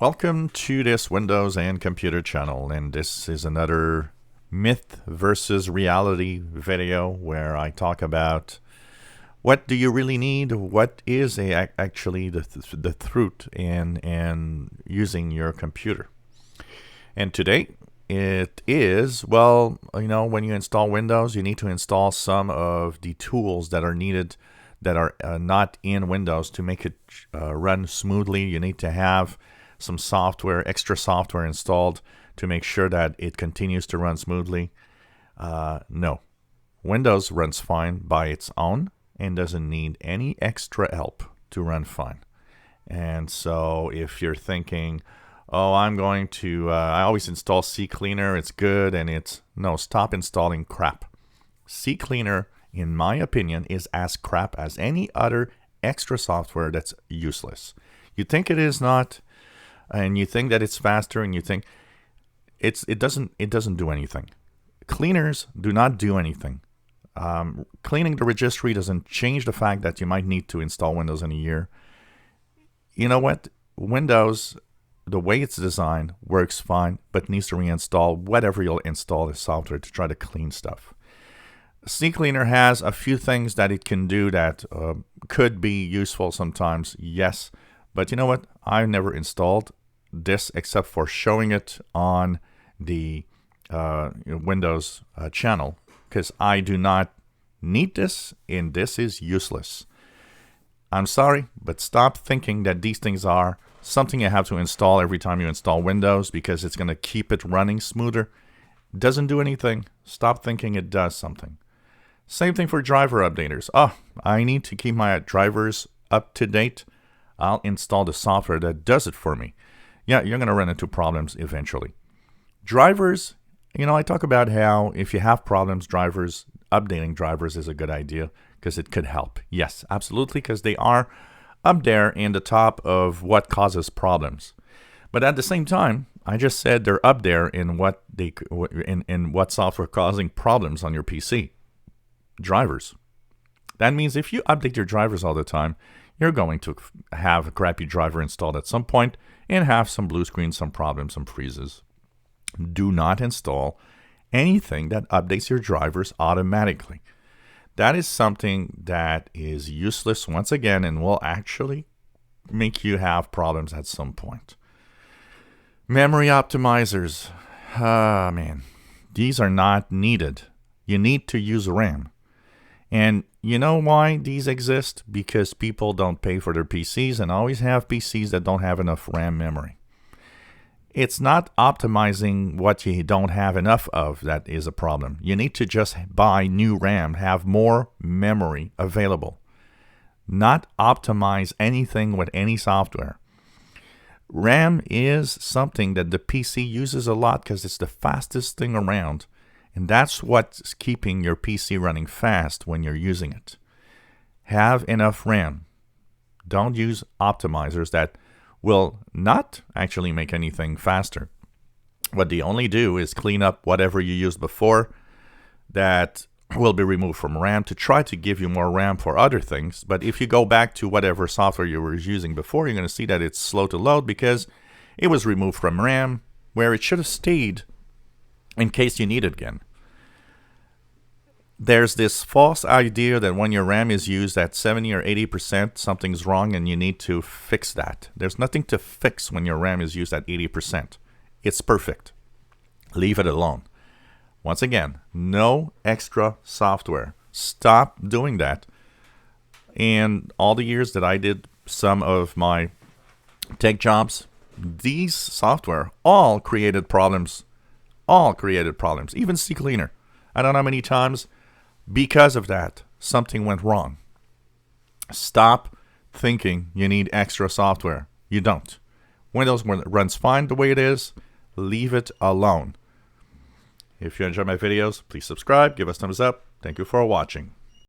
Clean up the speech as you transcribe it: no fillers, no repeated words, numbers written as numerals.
Welcome to this Windows and Computer channel, and this is another myth versus reality video where I talk about what do you really need, what is actually the truth in using your computer. And today it is, well, when you install Windows, you need to install some of the tools that are needed that are not in Windows to make it run smoothly. You need to have some software, extra software installed to make sure that it continues to run smoothly. No, Windows runs fine by its own and doesn't need any extra help to run fine. And so if you're thinking, oh, I always install CCleaner, it's good, and no, stop installing crap. CCleaner, in my opinion, is as crap as any other extra software that's useless. You think it is not, and you think that it's faster, and you think it doesn't do anything. Cleaners do not do anything. Cleaning the registry doesn't change the fact that you might need to install Windows in a year. You know what? Windows, the way it's designed, works fine, but needs to reinstall whatever you'll install the software to try to clean stuff. CCleaner has a few things that it can do that could be useful sometimes, yes. But you know what? I've never installed this except for showing it on the Windows channel because I do not need this, and this is useless. I'm sorry, but stop thinking that these things are something you have to install every time you install Windows because it's going to keep it running smoother. It doesn't do anything. Stop thinking it does something. Same thing for driver updaters. Oh, I need to keep my drivers up to date. I'll install the software that does it for me. Yeah, you're going to run into problems eventually. Drivers, I talk about how if you have problems, updating drivers is a good idea because it could help. Yes, absolutely, because they are up there in the top of what causes problems. But at the same time, I just said they're up there in what software causing problems on your PC. Drivers. That means if you update your drivers all the time, you're going to have a crappy driver installed at some point and have some blue screens, some problems, some freezes. Do not install anything that updates your drivers automatically. That is something that is useless once again and will actually make you have problems at some point. Memory optimizers. Man, these are not needed. You need to use RAM. And you know why these exist? Because people don't pay for their PCs and always have PCs that don't have enough RAM memory. It's not optimizing what you don't have enough of that is a problem. You need to just buy new RAM, have more memory available. Not optimize anything with any software. RAM is something that the PC uses a lot because it's the fastest thing around. And that's what's keeping your PC running fast when you're using it. Have enough RAM. Don't use optimizers that will not actually make anything faster. What they only do is clean up whatever you used before that will be removed from RAM to try to give you more RAM for other things. But if you go back to whatever software you were using before, you're going to see that it's slow to load because it was removed from RAM where it should have stayed in case you need it again. There's this false idea that when your RAM is used at 70 or 80%, something's wrong and you need to fix that. There's nothing to fix when your RAM is used at 80%. It's perfect. Leave it alone. Once again, no extra software. Stop doing that. And all the years that I did some of my tech jobs, these software all created problems. Even CCleaner. I don't know how many times because of that something went wrong. Stop thinking you need extra software. You don't. Windows runs fine the way it is. Leave it alone. If you enjoy my videos, please subscribe, give us a thumbs up. Thank you for watching.